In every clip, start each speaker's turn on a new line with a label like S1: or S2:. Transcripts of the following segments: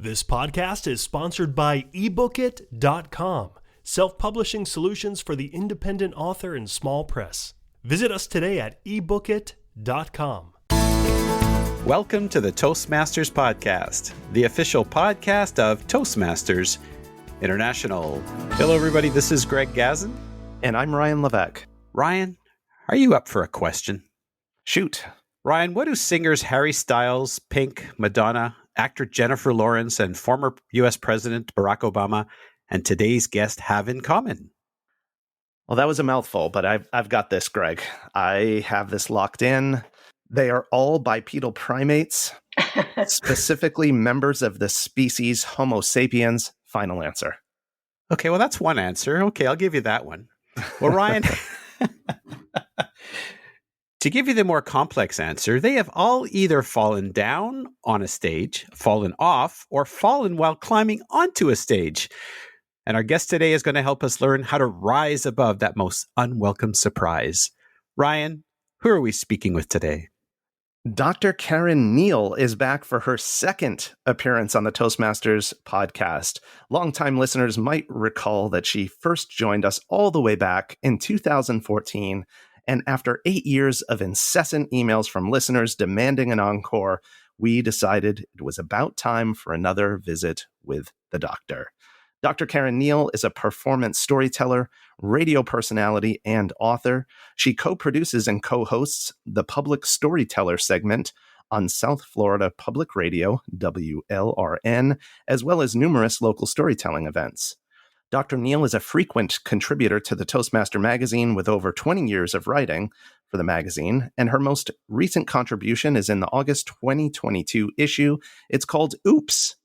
S1: This podcast is sponsored by ebookit.com, self-publishing solutions for the independent author and small press. Visit us today at ebookit.com.
S2: Welcome to the Toastmasters Podcast, the official podcast of Toastmasters International. Hello, everybody. This is Greg Gazin.
S3: And I'm Ryan Levesque.
S2: Ryan, are you up for a question?
S3: Shoot.
S2: Ryan, what do singers Harry Styles, Pink, Madonna, actor Jennifer Lawrence, and former U.S. President Barack Obama and today's guest have in common?
S3: Well, that was a mouthful, but I've got this, Greg. I have this locked in. They are all bipedal primates, specifically members of the species Homo sapiens. Final answer.
S2: Okay, well, that's one answer. Okay, I'll give you that one. Well, Ryan, to give you the more complex answer, they have all either fallen down on a stage, fallen off, or fallen while climbing onto a stage. And our guest today is going to help us learn how to rise above that most unwelcome surprise. Ryan, who are we speaking with today?
S3: Dr. Caren Neile is back for her second appearance on the Toastmasters podcast. Longtime listeners might recall that she first joined us all the way back in 2014. And after 8 years of incessant emails from listeners demanding an encore, we decided it was about time for another visit with the doctor. Dr. Caren Neile is a performance storyteller, radio personality, and author. She co-produces and co-hosts the Public Storyteller segment on South Florida Public Radio, WLRN, as well as numerous local storytelling events. Dr. Neile is a frequent contributor to the Toastmaster magazine with over 20 years of writing for the magazine, and her most recent contribution is in the August 2022 issue. It's called Oops!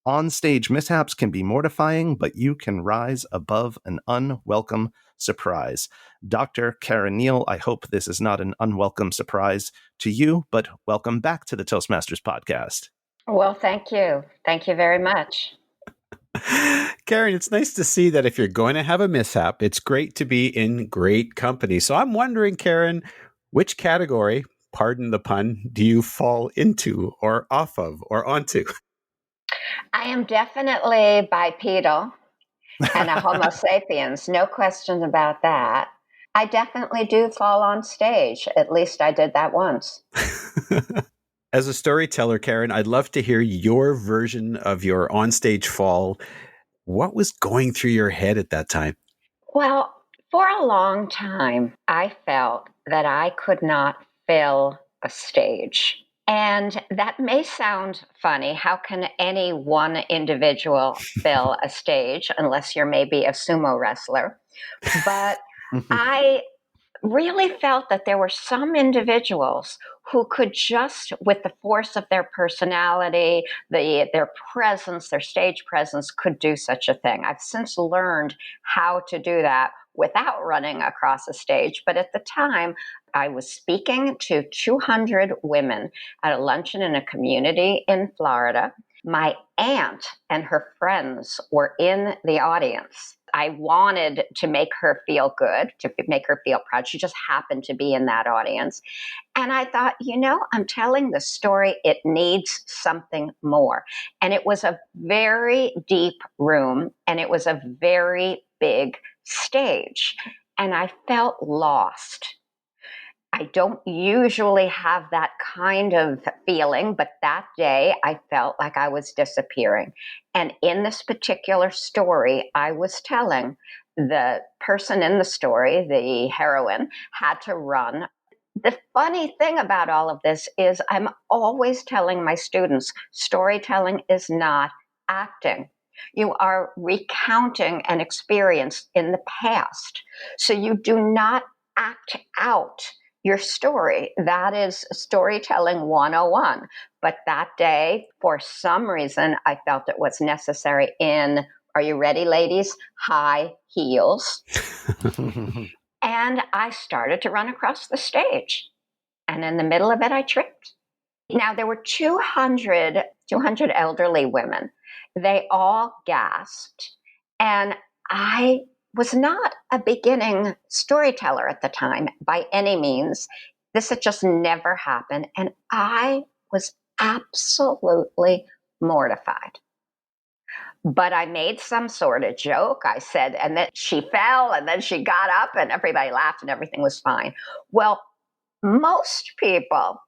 S3: Onstage mishaps can be mortifying, but you can rise above an unwelcome surprise. Dr. Caren Neile, I hope this is not an unwelcome surprise to you, but welcome back to the Toastmasters podcast.
S4: Well, thank you. Thank you very much.
S2: Caren, it's nice to see that if you're going to have a mishap, it's great to be in great company. So I'm wondering, Caren, which category, pardon the pun, do you fall into or off of or onto?
S4: I am definitely bipedal and a Homo sapiens. No questions about that. I definitely do fall on stage. At least I did that once.
S2: As a storyteller, Caren, I'd love to hear your version of your onstage fall. What was going through your head at that time?
S4: Well, for a long time, I felt that I could not fill a stage. And that may sound funny. How can any one individual fill a stage unless you're maybe a sumo wrestler? But I really felt that there were some individuals who could just, with the force of their personality, their presence, their stage presence, could do such a thing. I've since learned how to do that without running across a stage. But at the time, I was speaking to 200 women at a luncheon in a community in Florida. My aunt and her friends were in the audience. I wanted to make her feel good, to make her feel proud. She just happened to be in that audience. And I thought, I'm telling the story. It needs something more. And it was a very deep room, and it was a very big stage. And I felt lost. I don't usually have that kind of feeling, but that day I felt like I was disappearing. And in this particular story I was telling, the person in the story, the heroine, had to run. The funny thing about all of this is I'm always telling my students, storytelling is not acting. You are recounting an experience in the past. So you do not act out your story. That is storytelling 101. But that day, for some reason, I felt it was necessary in, are you ready, ladies? High heels. And I started to run across the stage. And in the middle of it, I tripped. Now, there were 200 elderly women. They all gasped. And I was not a beginning storyteller at the time by any means. This had just never happened. And I was absolutely mortified. But I made some sort of joke. I said, and then she fell and then she got up and everybody laughed and everything was fine. Well, most people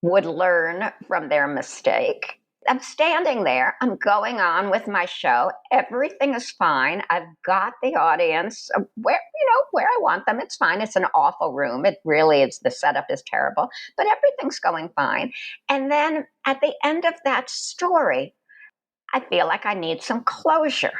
S4: would learn from their mistake. I'm standing there. I'm going on with my show. Everything is fine. I've got the audience where I want them. It's fine. It's an awful room. It really is. The setup is terrible, but everything's going fine. And then at the end of that story, I feel like I need some closure.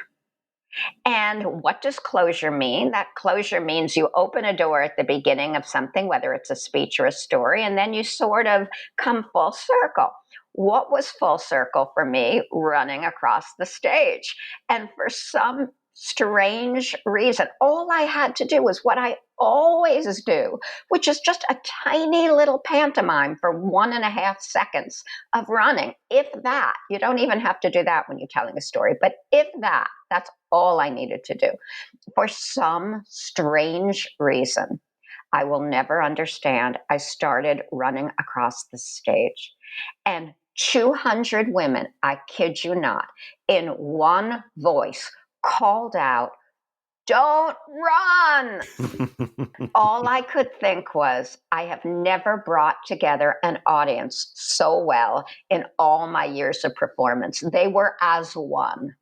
S4: And what does closure mean? That closure means you open a door at the beginning of something, whether it's a speech or a story, and then you sort of come full circle. What was full circle for me? Running across the stage. And for some strange reason, all I had to do was what I always do, which is just a tiny little pantomime for 1.5 seconds of running. If that, you don't even have to do that when you're telling a story, but if that, that's all I needed to do. For some strange reason, I will never understand, I started running across the stage. And 200 women, I kid you not, in one voice called out, "Don't run!" All I could think was, I have never brought together an audience so well in all my years of performance. They were as one.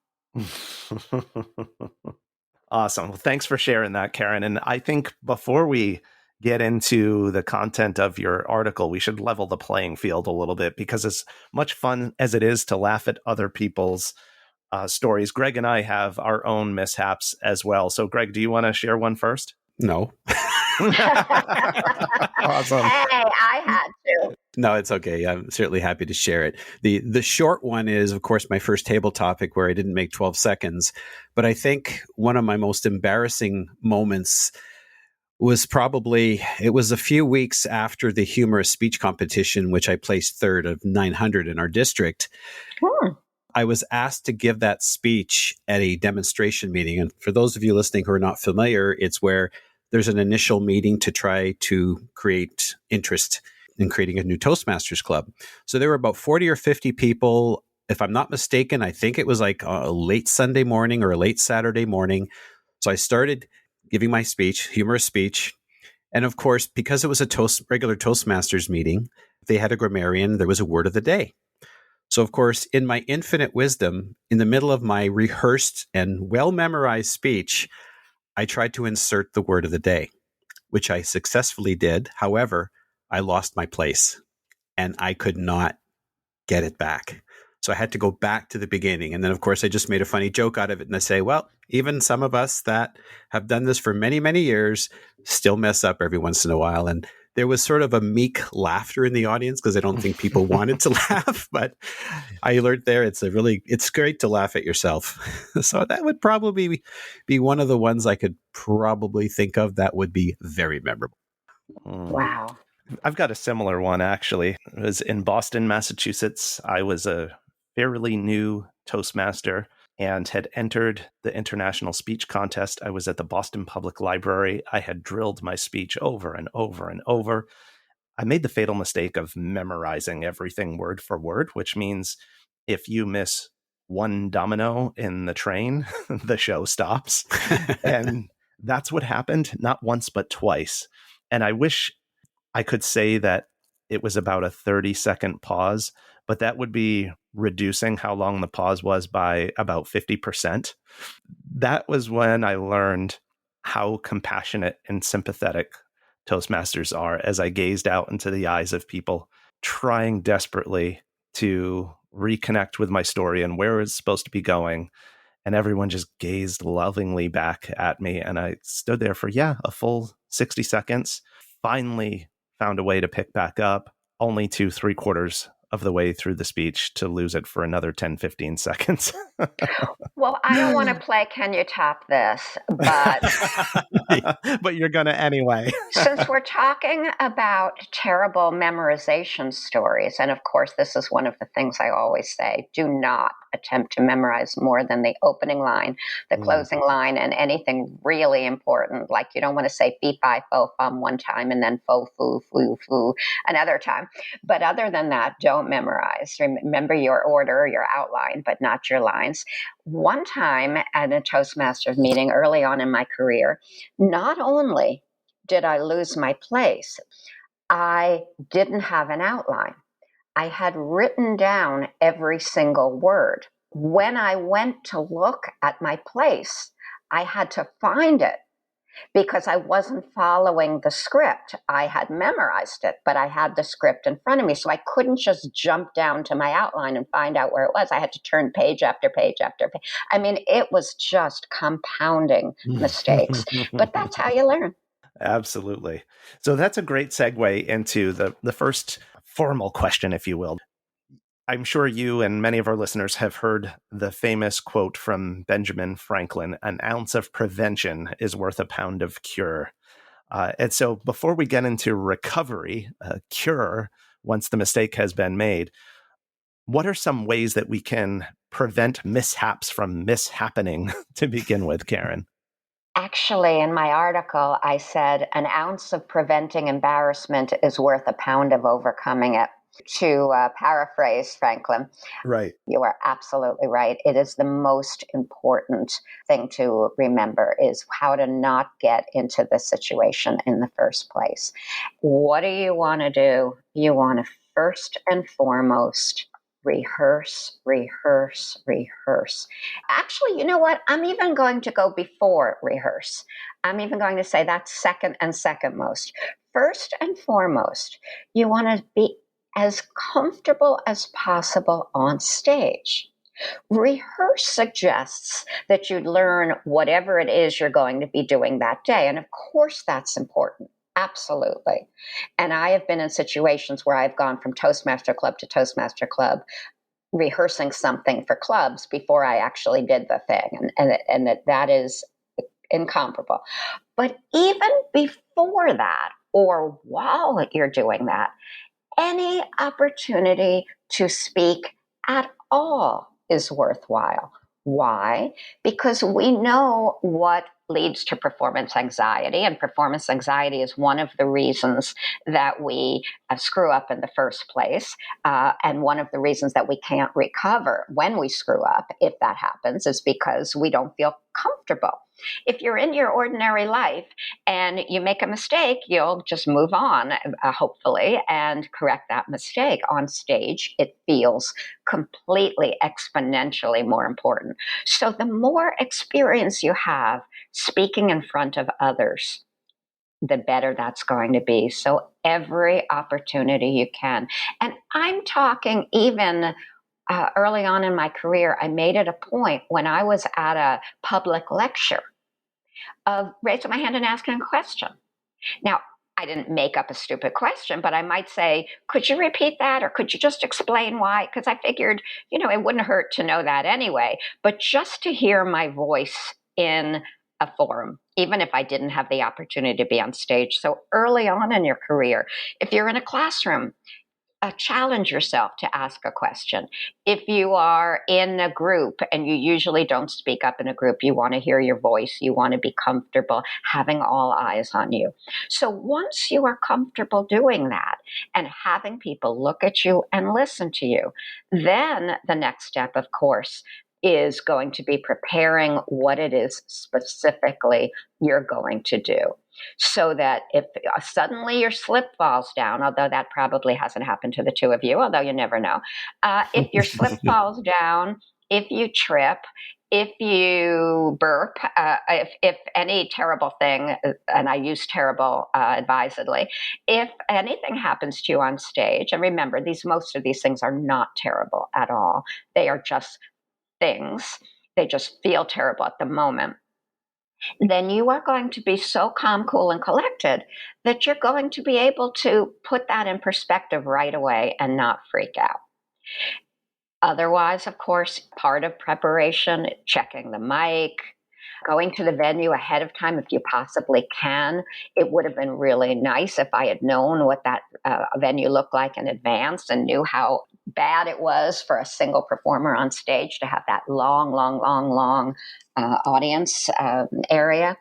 S3: Awesome. Well, thanks for sharing that, Caren. And I think before we get into the content of your article, we should level the playing field a little bit, because as much fun as it is to laugh at other people's stories, Greg and I have our own mishaps as well. So, Greg, do you want to share one first?
S2: No.
S3: Awesome.
S4: Hey, I had to.
S2: No, it's okay. I'm certainly happy to share it. The short one is, of course, my first table topic where I didn't make 12 seconds. But I think one of my most embarrassing moments was it was a few weeks after the humorous speech competition, which I placed third of 900 in our district. I was asked to give that speech at a demonstration meeting. And for those of you listening who are not familiar, it's where there's an initial meeting to try to create interest in creating a new Toastmasters club. So there were about 40 or 50 people. If I'm not mistaken, I think it was like a late Sunday morning or a late Saturday morning. So I started giving my speech, humorous speech. And of course, because it was a regular Toastmasters meeting, they had a grammarian, there was a word of the day. So of course, in my infinite wisdom, in the middle of my rehearsed and well-memorized speech, I tried to insert the word of the day, which I successfully did. However, I lost my place and I could not get it back. So I had to go back to the beginning. And then, of course, I just made a funny joke out of it. And I say, well, even some of us that have done this for many, many years still mess up every once in a while. And there was sort of a meek laughter in the audience because I don't think people wanted to laugh. But I learned there it's great to laugh at yourself. So that would probably be one of the ones I could probably think of that would be very memorable.
S4: Wow.
S3: I've got a similar one, actually. It was in Boston, Massachusetts. I was a fairly new Toastmaster and had entered the international speech contest. I was at the Boston Public Library. I had drilled my speech over and over and over. I made the fatal mistake of memorizing everything word for word, which means if you miss one domino in the train, the show stops. And that's what happened, not once, but twice. And I wish I could say that it was about a 30-second pause, but that would be reducing how long the pause was by about 50%. That was when I learned how compassionate and sympathetic Toastmasters are, as I gazed out into the eyes of people trying desperately to reconnect with my story and where it's supposed to be going. And everyone just gazed lovingly back at me. And I stood there for, a full 60 seconds. Finally found a way to pick back up, only to 3/4 of the way through the speech to lose it for another 10, 15 seconds.
S4: Well, I don't want to play Can You Top This, but
S3: but you're going to anyway.
S4: Since we're talking about terrible memorization stories, and of course, this is one of the things I always say, do not attempt to memorize more than the opening line, the closing line, and anything really important. Like you don't want to say fee, fi, fo, fum one time and then fo, foo, foo, foo another time. But other than that, don't memorize. Remember your order, your outline, but not your line. kinds. One time at a Toastmasters meeting early on in my career, not only did I lose my place, I didn't have an outline. I had written down every single word. When I went to look at my place, I had to find it because I wasn't following the script. I had memorized it, but I had the script in front of me. So I couldn't just jump down to my outline and find out where it was. I had to turn page after page after page. I mean, it was just compounding mistakes, but that's how you learn.
S3: Absolutely. So that's a great segue into the first formal question, if you will. I'm sure you and many of our listeners have heard the famous quote from Benjamin Franklin, "An ounce of prevention is worth a pound of cure." And so before we get into recovery, cure, once the mistake has been made, what are some ways that we can prevent mishaps from mishappening to begin with, Caren?
S4: Actually, in my article, I said an ounce of preventing embarrassment is worth a pound of overcoming it. To paraphrase Franklin,
S3: Right.
S4: you are absolutely right. It is the most important thing to remember is how to not get into the situation in the first place. What do you want to do? You want to first and foremost rehearse, rehearse, rehearse. Actually, you know what? I'm even going to go before rehearse. I'm even going to say that's second and second most. First and foremost, you want to be as comfortable as possible on stage. Rehearse suggests that you learn whatever it is you're going to be doing that day. And of course, that's important. Absolutely. And I have been in situations where I've gone from Toastmaster Club to Toastmaster Club, rehearsing something for clubs before I actually did the thing. And that is incomparable. But even before that, or while you're doing that, any opportunity to speak at all is worthwhile. Why? Because we know what leads to performance anxiety, and performance anxiety is one of the reasons that we screw up in the first place, and one of the reasons that we can't recover when we screw up, if that happens, is because we don't feel comfortable. If you're in your ordinary life and you make a mistake, you'll just move on, hopefully, and correct that mistake. On stage, it feels completely exponentially more important. So the more experience you have speaking in front of others, the better that's going to be. So every opportunity you can. And I'm talking even early on in my career, I made it a point when I was at a public lecture of raising my hand and asking a question. Now, I didn't make up a stupid question, but I might say, could you repeat that? Or could you just explain why? Because I figured, it wouldn't hurt to know that anyway. But just to hear my voice in a forum, even if I didn't have the opportunity to be on stage. So early on in your career, if you're in a classroom, challenge yourself to ask a question. If you are in a group and you usually don't speak up in a group, you want to hear your voice, you want to be comfortable having all eyes on you. So once you are comfortable doing that and having people look at you and listen to you, then the next step, of course, is going to be preparing what it is specifically you're going to do. So that if suddenly your slip falls down, although that probably hasn't happened to the two of you, although you never know, if your slip falls down, if you trip, if you burp, if any terrible thing, and I use terrible advisedly, if anything happens to you on stage, and remember, most of these things are not terrible at all. They are just things. They just feel terrible at the moment. Then you are going to be so calm, cool, and collected that you're going to be able to put that in perspective right away and not freak out. Otherwise, of course, part of preparation, checking the mic, going to the venue ahead of time if you possibly can. It would have been really nice if I had known what that venue looked like in advance and knew how bad it was for a single performer on stage to have that long audience area.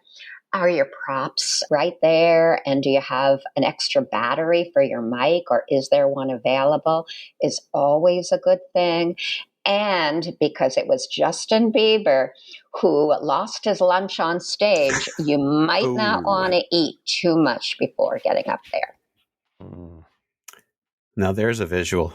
S4: Are your props right there? And do you have an extra battery for your mic, or is there one available? Is always a good thing. And because it was Justin Bieber who lost his lunch on stage, you might not want to eat too much before getting up there.
S2: Now there's a visual.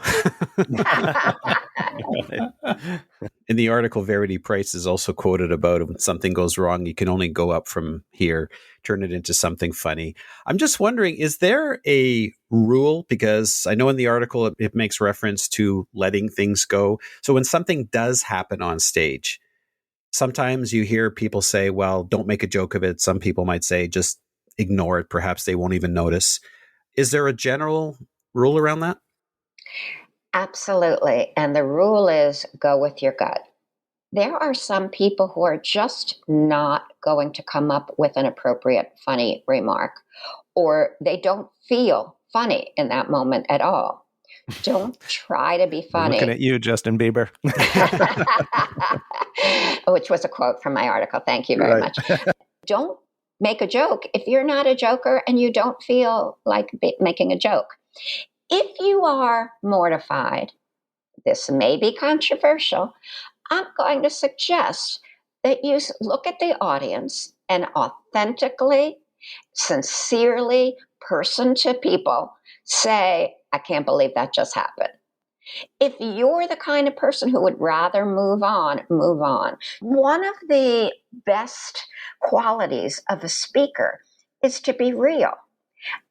S2: In the article, Verity Price is also quoted about when something goes wrong, you can only go up from here, turn it into something funny. I'm just wondering, is there a rule? Because I know in the article, it makes reference to letting things go. So when something does happen on stage, sometimes you hear people say, well, don't make a joke of it. Some people might say, just ignore it. Perhaps they won't even notice. Is there a general rule around that?
S4: Absolutely. And the rule is go with your gut. There are some people who are just not going to come up with an appropriate funny remark, or they don't feel funny in that moment at all. Don't try to be funny.
S3: Looking at you, Justin Bieber.
S4: Which was a quote from my article. Thank you very much. Don't make a joke if you're not a joker and you don't feel like making a joke. If you are mortified, this may be controversial, I'm going to suggest that you look at the audience and authentically, sincerely, person to people, say, I can't believe that just happened. If you're the kind of person who would rather move on, move on. One of the best qualities of a speaker is to be real.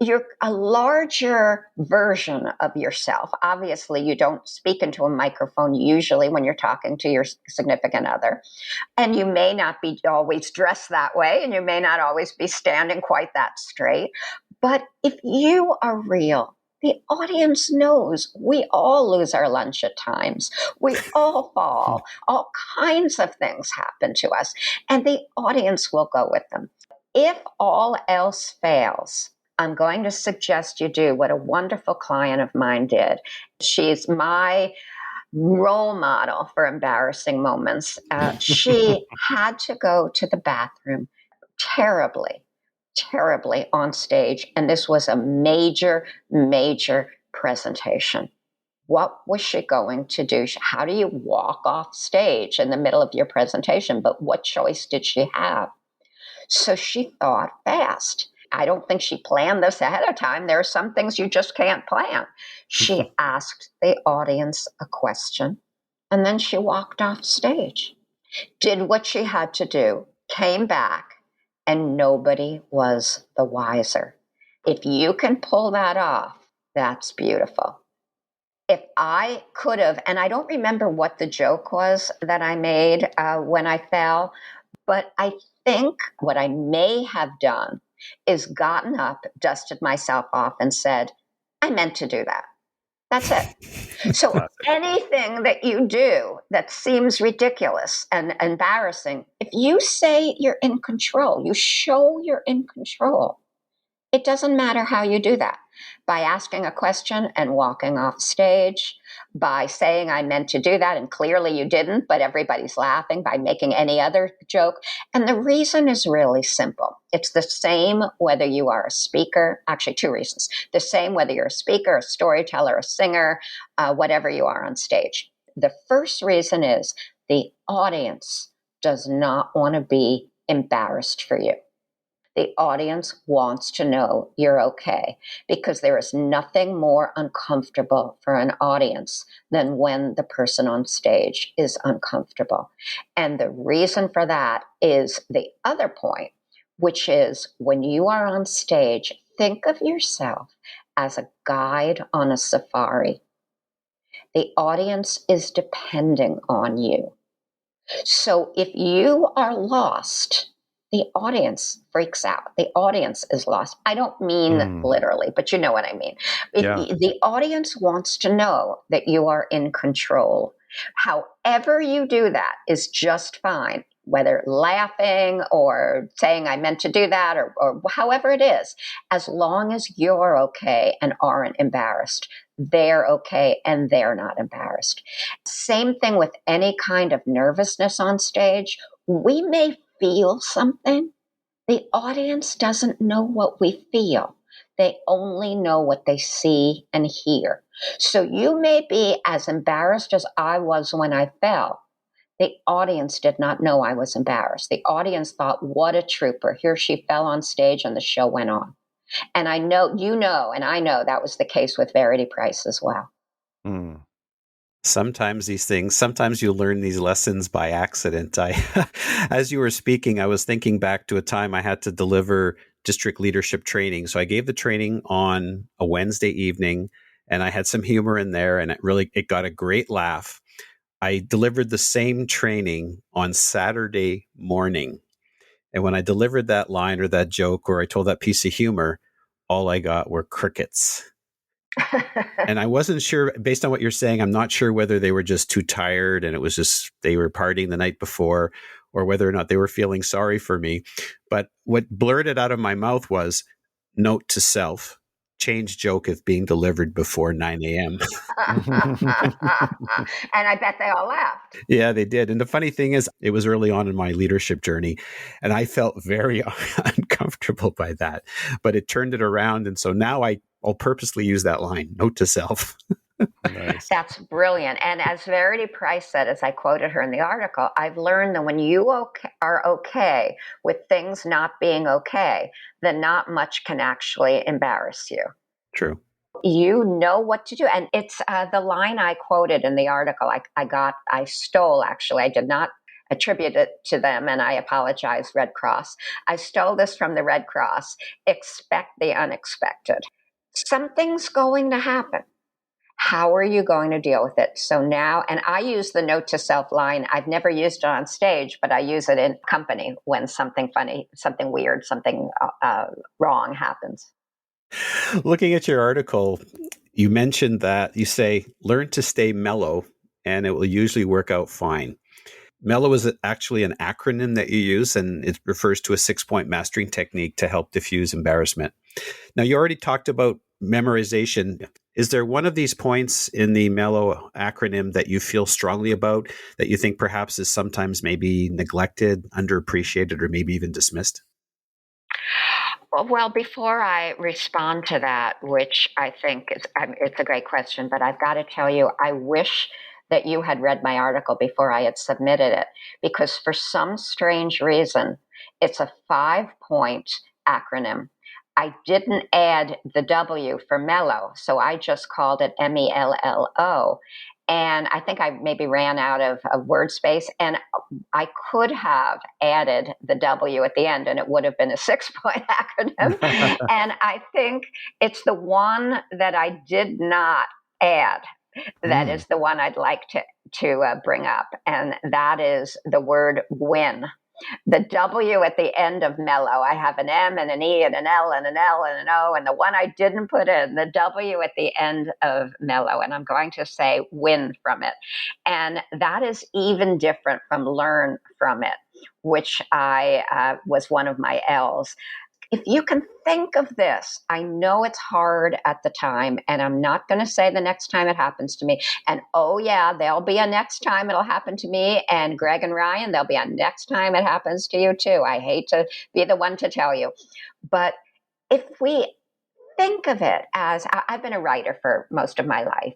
S4: You're a larger version of yourself. Obviously, you don't speak into a microphone usually when you're talking to your significant other. And you may not be always dressed that way, and you may not always be standing quite that straight. But if you are real, the audience knows we all lose our lunch at times. We all fall. All kinds of things happen to us, and the audience will go with them. If all else fails, I'm going to suggest you do what a wonderful client of mine did. She's my role model for embarrassing moments. She had to go to the bathroom terribly on stage. And this was a major presentation. What was she going to do? How do you walk off stage in the middle of your presentation? But what choice did she have? So she thought fast. I don't think she planned this ahead of time. There are some things you just can't plan. She asked the audience a question, and then she walked off stage, did what she had to do, came back, and nobody was the wiser. If you can pull that off, that's beautiful. If I could have, and I don't remember what the joke was that I made when I fell, but I think what I may have done is gotten up, dusted myself off, and said, I meant to do that. That's it. So anything that you do that seems ridiculous and embarrassing, if you say you're in control, you show you're in control, it doesn't matter how you do that. By asking a question and walking off stage, by saying I meant to do that and clearly you didn't, but everybody's laughing, by making any other joke. And the reason is really simple. It's the same whether you are a speaker, actually two reasons. The same whether you're a speaker, a storyteller, a singer, whatever you are on stage. The first reason is the audience does not want to be embarrassed for you. The audience wants to know you're okay, because there is nothing more uncomfortable for an audience than when the person on stage is uncomfortable. And the reason for that is the other point, which is when you are on stage, think of yourself as a guide on a safari. The audience is depending on you. So if you are lost, the audience freaks out. The audience is lost. I don't mean literally, but you know what I mean. The audience wants to know that you are in control. However you do that is just fine, whether laughing or saying I meant to do that or however it is, as long as you're okay and aren't embarrassed. They're okay and they're not embarrassed. Same thing with any kind of nervousness on stage. We may feel something. The audience doesn't know what we feel. They only know what they see and hear. So you may be as embarrassed as I was when I fell. The audience did not know I was embarrassed. The audience thought, what a trooper. Here she fell on stage and the show went on. And I know, and I know that was the case with Verity Price as well.
S3: Mm.
S2: Sometimes you learn these lessons by accident. As you were speaking, I was thinking back to a time I had to deliver district leadership training. So I gave the training on a Wednesday evening, and I had some humor in there, and it got a great laugh. I delivered the same training on Saturday morning. And when I delivered that line or that joke, or I told that piece of humor, all I got were crickets. And I wasn't sure, based on what you're saying, I'm not sure whether they were just too tired and it was just they were partying the night before, or whether or not they were feeling sorry for me. But what blurted out of my mouth was, note to self, change joke if being delivered before 9 a.m.
S4: And I bet they all laughed.
S2: Yeah, they did. And the funny thing is, it was early on in my leadership journey, and I felt very uncomfortable by that. But it turned it around. And so now I'll purposely use that line, note to self.
S3: Nice.
S4: That's brilliant. And as Verity Price said, as I quoted her in the article, I've learned that when you are okay with things not being okay, then not much can actually embarrass you.
S2: True.
S4: You know what to do. And it's the line I quoted in the article I stole, actually. I did not attribute it to them, and I apologize, Red Cross. I stole this from the Red Cross. Expect the unexpected. Something's going to happen. How are you going to deal with it? So now, and I use the note to self line. I've never used it on stage, but I use it in company when something funny, something weird, something wrong happens.
S2: Looking at your article, you mentioned that you say, learn to stay mellow, and it will usually work out fine. Mellow is actually an acronym that you use, and it refers to a 6-point mastering technique to help diffuse embarrassment. Now, you already talked about memorization. Is there one of these points in the mellow acronym that you feel strongly about, that you think perhaps is sometimes maybe neglected, underappreciated, or maybe even dismissed?
S4: Well, before I respond to that, which I think it's a great question, but I've got to tell you, I wish that you had read my article before I had submitted it, because for some strange reason, it's a 5-point acronym. I didn't add the W for mellow, so I just called it MELLO. And I think I maybe ran out of word space, and I could have added the W at the end, and it would have been a 6-point acronym. And I think it's the one that I did not add that is the one I'd like to bring up, and that is the word win. The W at the end of mellow, I have an M and an E and an L and an L and an O, and the one I didn't put in, the W at the end of mellow, and I'm going to say win from it. And that is even different from learn from it, which I was one of my L's. If you can think of this, I know it's hard at the time, and I'm not going to say the next time it happens to me. And oh yeah, there'll be a next time it'll happen to me. And Greg and Ryan, there'll be a next time it happens to you too. I hate to be the one to tell you. But if we think of it as, I've been a writer for most of my life.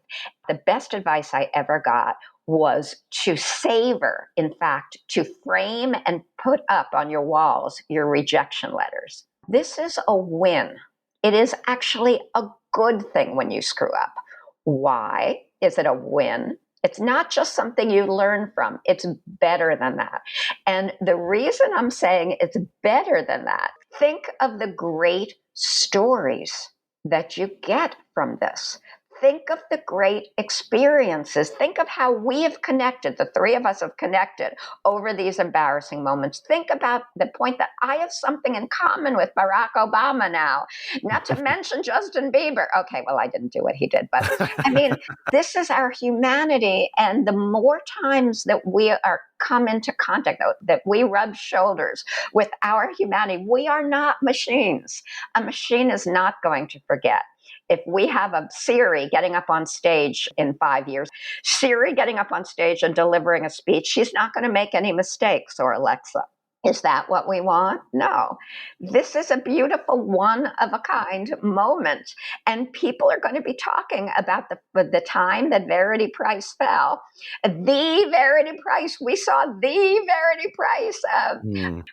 S4: The best advice I ever got was to savor, in fact, to frame and put up on your walls your rejection letters. This is a win. It is actually a good thing when you screw up. Why is it a win? It's not just something you learn from. It's better than that. And the reason I'm saying it's better than that, think of the great stories that you get from this. Think of the great experiences. Think of how we have connected, the three of us have connected over these embarrassing moments. Think about the point that I have something in common with Barack Obama now, not to mention Justin Bieber. Okay, well, I didn't do what he did, but I mean, this is our humanity. And the more times that we are come into contact, that we rub shoulders with our humanity, we are not machines. A machine is not going to forget. If we have a Siri getting up on stage in 5 years, Siri getting up on stage and delivering a speech, she's not going to make any mistakes, or Alexa. Is that what we want? No. This is a beautiful one-of-a-kind moment. And people are going to be talking about the time that Verity Price fell. The Verity Price, we saw the Verity Price,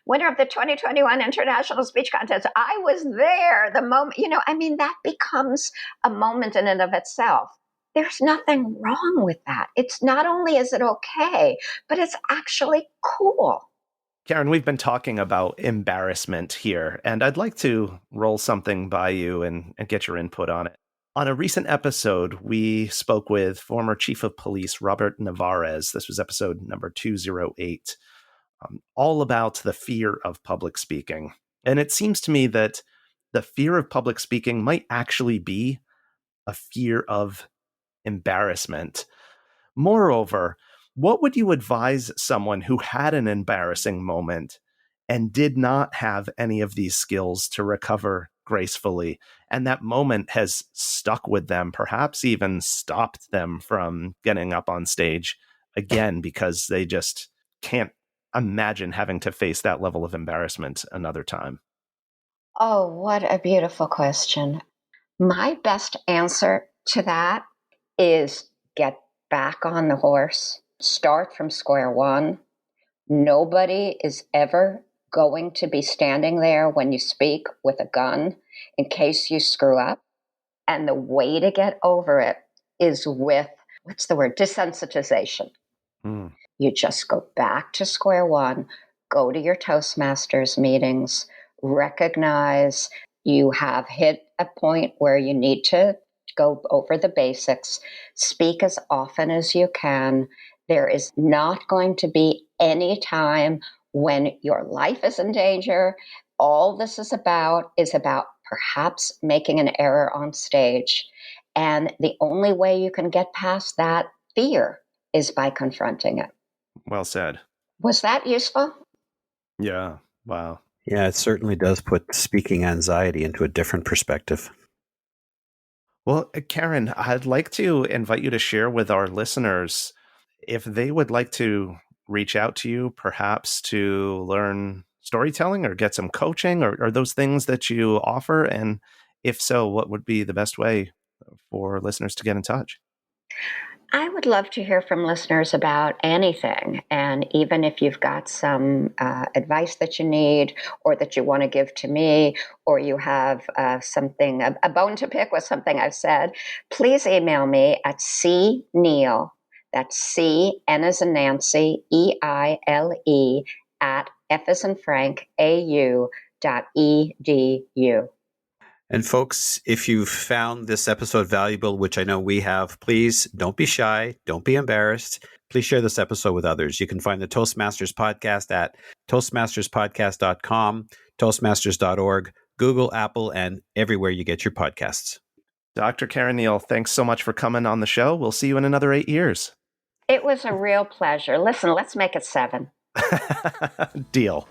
S4: winner of the 2021 International Speech Contest. I was there the moment, that becomes a moment in and of itself. There's nothing wrong with that. It's not only is it okay, but it's actually cool.
S3: Caren, we've been talking about embarrassment here, and I'd like to roll something by you and get your input on it. On a recent episode, we spoke with former Chief of Police Robert Navarez. This was episode number 208, all about the fear of public speaking. And it seems to me that the fear of public speaking might actually be a fear of embarrassment. Moreover, what would you advise someone who had an embarrassing moment and did not have any of these skills to recover gracefully, and that moment has stuck with them, perhaps even stopped them from getting up on stage again because they just can't imagine having to face that level of embarrassment another time?
S4: Oh, what a beautiful question. My best answer to that is get back on the horse. Start from square one. Nobody is ever going to be standing there when you speak with a gun in case you screw up. And the way to get over it is with, desensitization. You just go back to square one, go to your Toastmasters meetings, recognize you have hit a point where you need to go over the basics, speak as often as you can. There is not going to be any time when your life is in danger. All this is about perhaps making an error on stage. And the only way you can get past that fear is by confronting it.
S3: Well said.
S4: Was that useful?
S3: Yeah. Wow.
S2: Yeah, it certainly does put speaking anxiety into a different perspective.
S3: Well, Caren, I'd like to invite you to share with our listeners if they would like to reach out to you, perhaps to learn storytelling or get some coaching or those things that you offer. And if so, what would be the best way for listeners to get in touch?
S4: I would love to hear from listeners about anything. And even if you've got some advice that you need or that you want to give to me, or you have something, a bone to pick with something I've said, please email me at cneile, that's C, N as in Nancy, EILE, at F as in Frank, AU.edu.
S2: And folks, if you've found this episode valuable, which I know we have, please don't be shy. Don't be embarrassed. Please share this episode with others. You can find the Toastmasters Podcast at toastmasterspodcast.com, toastmasters.org, Google, Apple, and everywhere you get your podcasts.
S3: Dr. Caren Neile, thanks so much for coming on the show. We'll see you in another 8 years.
S4: It was a real pleasure. Listen, let's make it 7.
S3: Deal.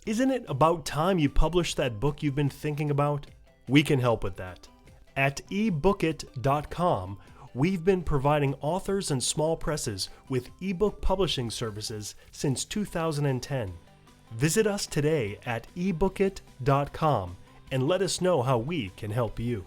S1: Isn't it about time you published that book you've been thinking about? We can help with that. At ebookit.com, we've been providing authors and small presses with ebook publishing services since 2010. Visit us today at ebookit.com and let us know how we can help you.